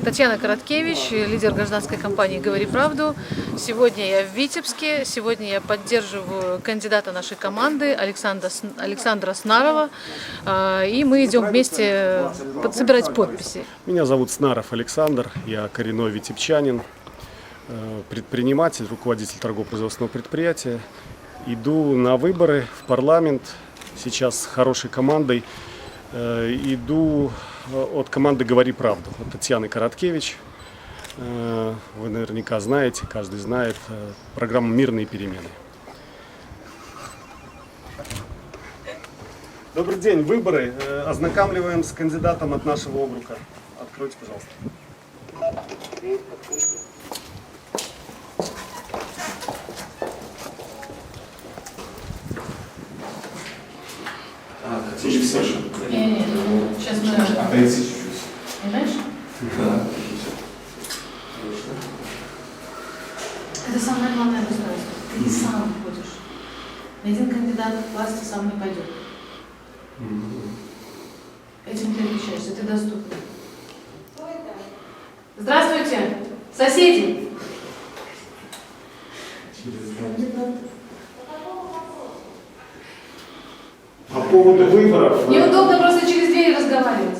Татьяна Короткевич, лидер гражданской кампании «Говори правду». Сегодня я в Витебске, сегодня я поддерживаю кандидата нашей команды Александра Снарова, и мы идем вместе собирать подписи. Меня зовут Снаров Александр, я коренной витебчанин, предприниматель, руководитель торгово-производственного предприятия. Иду на выборы в парламент, сейчас с хорошей командой. Иду от команды «Говори правду», от Татьяны Короткевич. Вы наверняка знаете, каждый знает, программу «Мирные перемены». Добрый день, выборы. Ознакомливаем с кандидатом от нашего округа. Откройте, пожалуйста. Не, сейчас мы... Отойти чуть-чуть. Понимаешь? Да. Это самое главное устройство. Ты не сам ходишь. Ни один кандидат к власти сам не пойдет. Этим ты отличаешься, ты доступен. Здравствуйте, соседи! По поводу выборов. Неудобно просто через дверь разговаривать.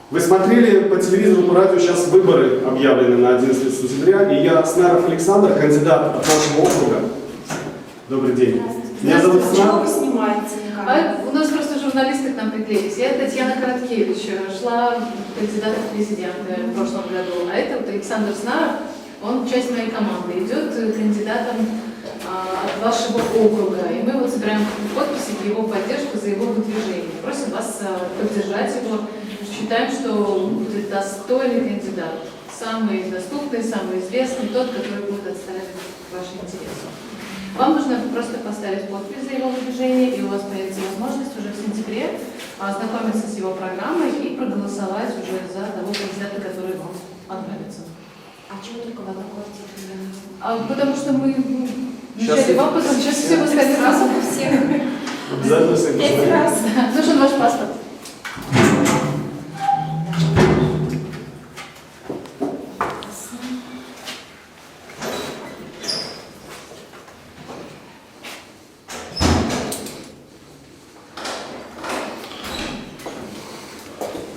Вы смотрели по телевизору, по радио, сейчас выборы объявлены на 11 сентября, и я, Снаров Александр, кандидат от нашего округа. Добрый день. Меня зовут Чего Снаров. вы снимаете? У нас просто журналисты к нам приклеились. Я Татьяна Короткевич, шла кандидатом в президенты в прошлом году. А это вот Александр Снаров, он часть моей команды, идет кандидатом от вашего округа. И мы вот собираем подписи в его поддержку за его выдвижение. Просим вас поддержать его. Считаем, что он будет достойный кандидат. Самый доступный, самый известный, тот, который будет отстаивать ваши интересы. Вам нужно просто поставить подпись за его выдвижение, и у вас появится возможность уже в сентябре ознакомиться с его программой и проголосовать уже за того кандидата, который вам понравится. А чего только в одну квартиру? Потому что мы вначале вам, потом сейчас все остальные Сразу у всех. Обязательно всем 5 раз. Нужен ваш паспорт.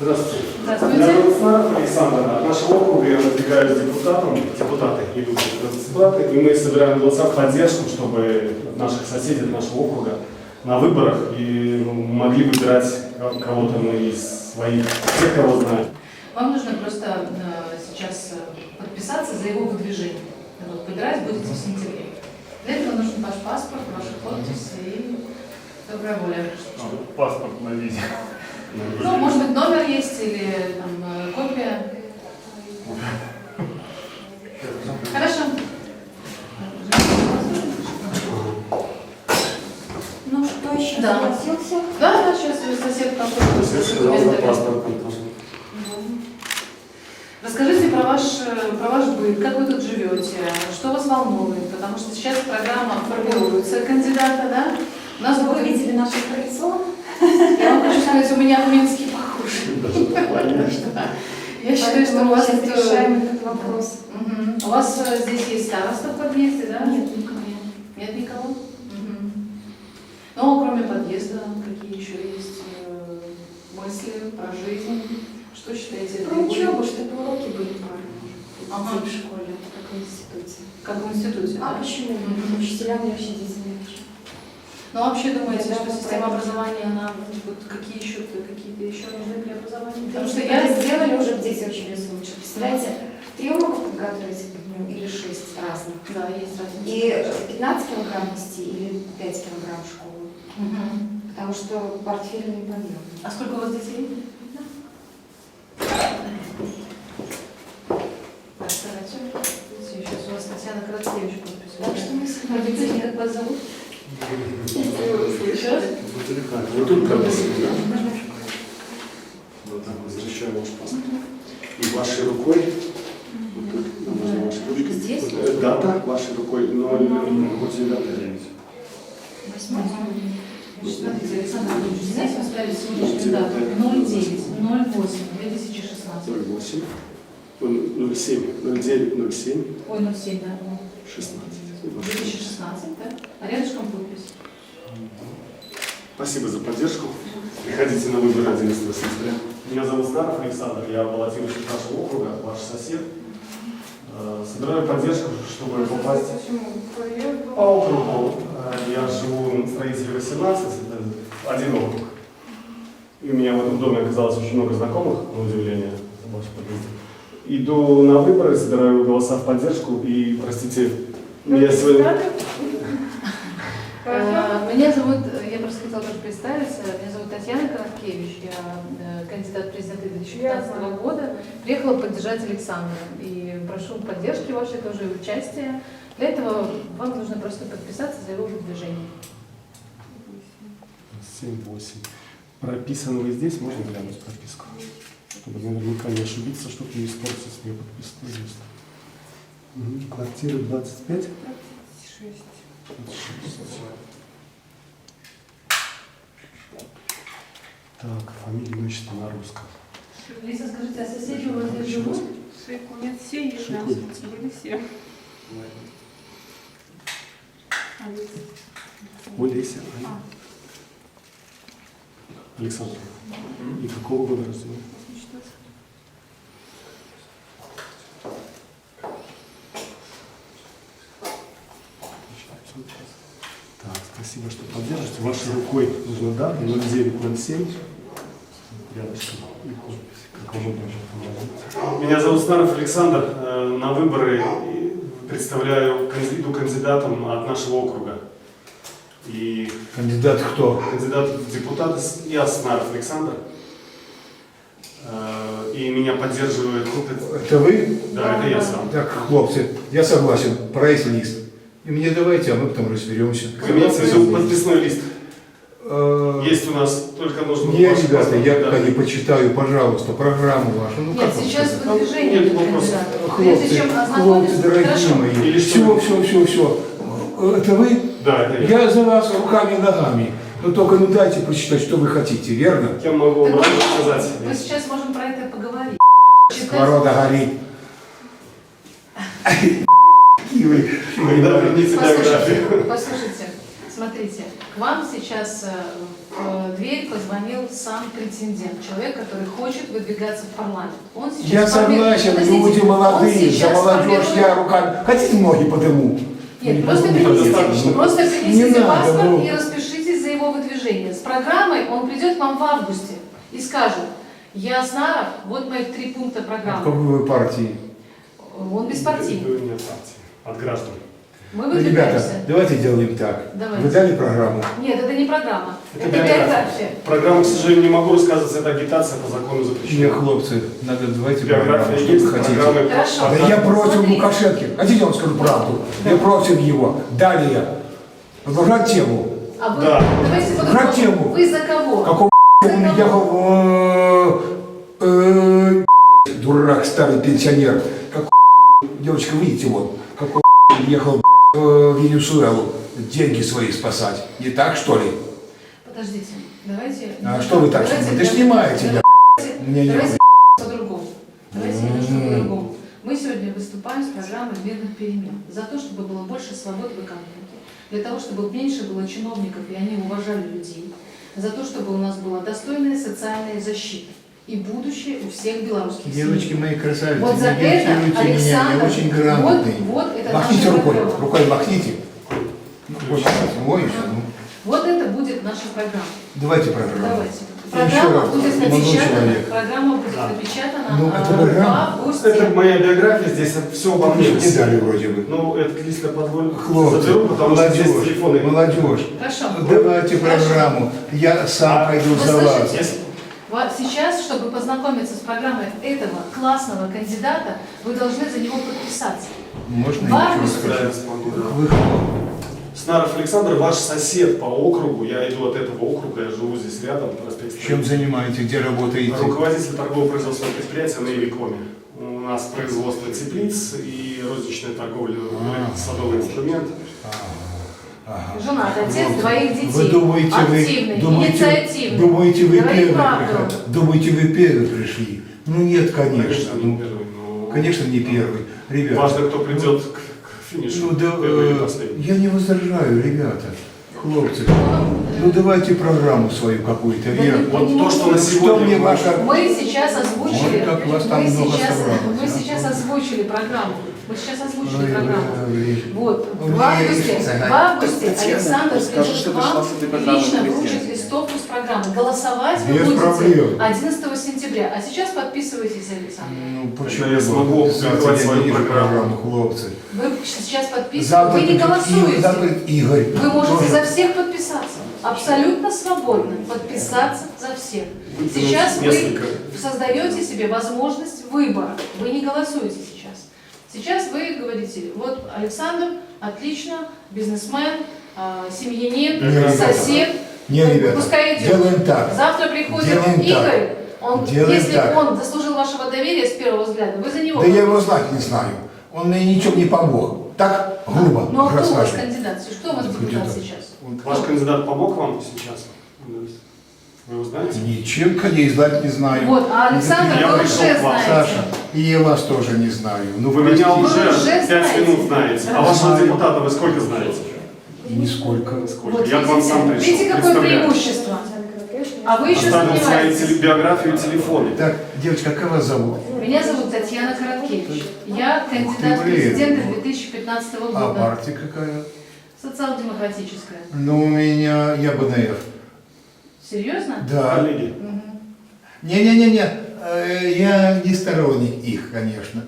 Здравствуйте. Здравствуйте. Меня зовут Снаров Александр. От нашего округа я выдвигаюсь депутатом, депутаты идут депутаты, и мы собираем голоса в поддержку, чтобы наших соседей от нашего округа на выборах и могли выбирать кого-то из своих, тех, кого знают. Вам нужно просто сейчас подписаться за его выдвижение. Вот, выбирать будете в сентябре. Для этого нужен ваш паспорт, ваша подпись и добрая воля. Паспорт на видео. Ну, может быть, номер есть или там, копия. Хорошо. Ну что еще? Да. Согласился? Да, сейчас сосед пошел. Паспорт. Расскажите про ваш быт, как вы тут живете, что вас волнует, потому что сейчас программа формируется кандидата, да? У нас Вы будет... видели наш аттракцион? Я вам хочу сказать, у меня в Минске похож. Я считаю, что у вас сейчас тут... решаем этот вопрос. У вас здесь есть староста в подъезде, да? Нет, никого. Нет никого? Ну, кроме подъезда, какие еще есть мысли про жизнь? Что считаете? Про учебу, чтобы уроки были правильные. Ага. В школе, как в институте. Как в институте, А да? почему? Учителям вообще здесь легче. Ну, вообще думаете, Да, что да, система да. образования, она вот какие какие-то еще нужны для образования? Потому Потому что что я я сделали уже в 10 учились лучше. Представляете, 3 урока подготовить к дню или 6 разных. Да, есть разница. И 15 килограмм нести или 5 килограмм в школу. Потому что портфель не подъем. А сколько у вас детей? Расскажите. Сейчас у вас Татьяна Короткевич подпись. Так что мы с вами Родители, как вас зовут? Еще раз? Вот тут прописано, да? Вот так, возвращаю ваш паспорт. И вашей рукой, вот тут, можно вашей ручкой. Здесь? Дата вашей рукой 0,9. 8. Смотрите, Александр Ильич, здесь вы ставите сегодняшнюю дату 09.08.2016. 16. 08, 07, 09, 07, Ой, 07, да. 16. 2016, да? А рядышком подпись. Спасибо за поддержку. Приходите на выборы 11 сентября. Меня зовут Старов Александр, я баллотируюсь от нашего округа, ваш сосед. Собираю поддержку, чтобы попасть по округу. Я живу на строителе 18, это один округ. И у меня в этом доме оказалось очень много знакомых, на удивление, в вашем подъезде. Иду на выборы, собираю голоса в поддержку и, простите, меня сегодня... Меня зовут, я просто хотела тоже представиться, меня зовут Татьяна Короткевич, я кандидат в президенты 2015 года, приехала поддержать Александра и прошу поддержки вашей тоже и участия. Для этого вам нужно просто подписаться за его выдвижение. 7-8. Прописан вы здесь, можно глянуть прописку? Чтобы наверняка не ошибиться, чтобы не испортить себе подписку. Квартира 25? 26. 26. Так, фамилия, имя, отчество на русском. Лиса, скажите, а соседи у вас здесь живут? Нет, все есть, да, были все. Олеся. Александр. И какого года рождения? Так, спасибо, что поддержите. Вашей рукой нужно дата 0907. Рядышком. И подпись. Как вам удобно. Меня зовут Станов Александр. На выборы представляю, иду кандидатом от нашего округа. И Кандидат кто? кандидат в депутаты, я Снаров Александр. И меня поддерживает... Это вы? Да, это я сам. Так, хлопцы, я согласен, проект лист. И мне давайте, а мы потом разберемся. Имеется в виду подписной лист. Э, Есть у нас, только нужно... Не, ваш ребята, паспорт, я да. пока не почитаю, пожалуйста, программу вашу. Ну, Нет, как вам сейчас сказать? выдвижение Нет будет вопросов. кандидата. Прежде Хлопцы, чем хлопцы, ознакомиться, дорогие хорошо. мои. Или что? Все. Это вы? Да, это я. Я за вас руками и ногами. Но только ну дайте почитать, что вы хотите, верно? Я могу вам Так рассказать. Мы сейчас можем про это поговорить. Сковорода горит. Какие вы. Когда верните биографию. Послушайте, смотрите, к вам сейчас в дверь позвонил сам претендент, человек, который хочет выдвигаться в парламент. Он сейчас Я согласен, Подождите, люди он молодые, за сейчас молодежь формирует- я руками. Хотите ноги подыму? Нет, просто достаточно. принесите Не надо, паспорт ну. и распишитесь за его выдвижение. С программой он придет к вам в августе и скажет: я Снаров, вот мои 3 пункта От программы. какой вы партии? Он беспартийный. Вы не от партии, от граждан. Мы Ребята, выдвигаемся. давайте делаем так. Давайте. Вы дали программу? Нет, это не программа, Это это биография. биография. Программу, к сожалению, не могу рассказывать, это агитация по закону Не, запрещена. хлопцы, надо давайте программу, Биография что есть, вы хотите. программы... Хорошо. Да я против Смотри. Лукашенко. Хотите, я вам скажу правду? Я против его. Далее. Продолжать тему. А вы, Да. давайте Брать тему. по-другому. Вы за кого? Какого За он кого? ехал, дурак, старый пенсионер. Какой девочка, выйдите вон. Какой ехал в Венесуэлу деньги свои спасать. Не так, что ли? Подождите, давайте... А что вы так давайте- снимаете? Ты снимаете меня. Мне не Давайте по-другому. Давайте немножко по-другому. Мы сегодня выступаем с программой мирных перемен за то, чтобы было больше свободы в экономике, для того, чтобы меньше было чиновников и они уважали людей, за то, чтобы у нас была достойная социальная защита и будущее у всех белорусских Девочки семей. мои красавицы, Вот за не это, агитируйте меня, Александр, я очень грамотный. вот это Махните наша рукой, программа. рукой махните. Ну, ой, всё, ну. Вот это будет наша программа. Давайте программу. Давайте. Еще Программа раз, будет молодой напечатана, человек. программа будет напечатана Ну, это программа. в августе. Это моя биография, здесь все обо мне. Не дали вроде бы. Ну, этот лист я позволю Хлопцы, заберу, потому что здесь молодежь, телефоны. молодежь. Хорошо. Давайте Хорошо. программу. Я сам пойду за Вы вас. слышите? Если- Вот сейчас, чтобы познакомиться с программой этого классного кандидата, вы должны за него подписаться. Можно В я августе. ничего скажу? Да, исполню, да. Вы кто? Снаров Александр, ваш сосед по округу, я иду от этого округа, я живу здесь рядом, проспект Чем Строителей. занимаетесь, где работаете? Руководитель торгово-производственного предприятия на Евикоме. У нас производство теплиц и розничная торговля, садовый инструмент. Женат, отец двоих детей. Вы думаете, активный, вы думаете, инициативный. думаете, вы Говорит первые правду. пришли? Думаете, вы первые пришли? Ну нет, конечно. Конечно, не Ну, первый, но конечно, не первый. Ребята, важно, кто придет к финишу. ну, да, Первый или последний. я не возражаю, ребята, хлопцы. Ну давайте программу свою какую-то. Да Я- не Вот то, что на Что сегодня мне мы- ваша... Мы сейчас озвучили, Ой, как вас там много собралось, мы а? сейчас озвучили программу. Мы сейчас озвучили Ой, программу. ой, Вот, У в меня августе, есть- в августе Татьяна, Александр скажи, придет что к дошла вам с этой и программой лично до вручит президента. листовку с программы. Голосовать вы Без будете проблем. 11 сентября. А сейчас подписывайтесь, Александр. Ну, Тогда я смогу опубликовать я свою не вижу программу. хлопцы. Вы сейчас подписываетесь, Завтра вы не придет голосуете. завтра Игорь. Вы можете Тоже. за всех подписаться. Абсолютно свободно подписаться за всех. Сейчас вы Несколько. создаете себе возможность выбора. Вы не голосуете сейчас. Сейчас вы говорите, вот Александр, отлично, бизнесмен, семьянин, Не, ребята. сосед. Не, ребята, Пускай идет. делаем так. Завтра приходит Делаем так. Игорь. Он, Делаем если так. он заслужил вашего доверия с первого взгляда, вы за него. Да я его знать не знаю. Он мне ничем не помог. Так грубо Ну а кто у вас расскажем. кандидат? Кто у вас депутат Кандидат. сейчас? Ваш кандидат помог вам сейчас? Вы его знаете? Ничем, я и знать не знаю. Вот, а Александр Я вы пришел уже к вам, знаете. Саша, и я вас тоже не знаю. Ну, Вы меня простите. уже уже 5 знаете. минут знаете. А вашего Знаю. депутата вы сколько знаете? Нисколько. Вот Я к вам сам пришел. видите, какое Представляю. преимущество? А вы еще Оставил свои сомневаетесь. биографию и телефоны. Так, девочка, как вас зовут? Меня зовут Татьяна Короткевич. Я кандидат в Ух ты, блин. президенты 2015 А года. партия какая? Социал-демократическая. Ну, у меня, я БНФ. Серьезно? Да. Коллеги, Не-не-не-не, я не сторонник их, конечно.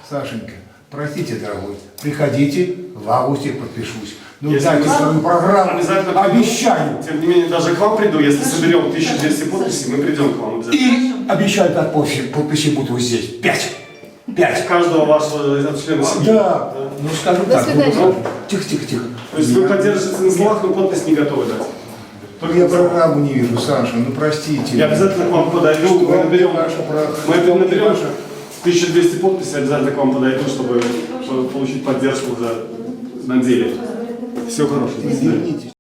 Сашенька, простите, дорогой, приходите, в августе подпишусь. Ну, Если дайте вы- свою программу, обязательно приду. обещаю. Тем не менее, даже к вам приду, если соберем 1200 подписей, мы придем к вам обязательно. И обещаю, как подписи будут вот здесь. 5. 5. Каждого вашего члена семьи. Да, ну скажу До так. свидания. ну, Тихо. То есть вы поддержите на словах, но подпись не готовы дать. Только Я на словах. программу не вижу, Саша, ну простите. Я обязательно к вам подойду, Что мы наберем, ваша программа? мы Что наберем ваша? 1200 подписей, обязательно к вам подойду, чтобы получить поддержку на деле. Всего хорошего. Извините.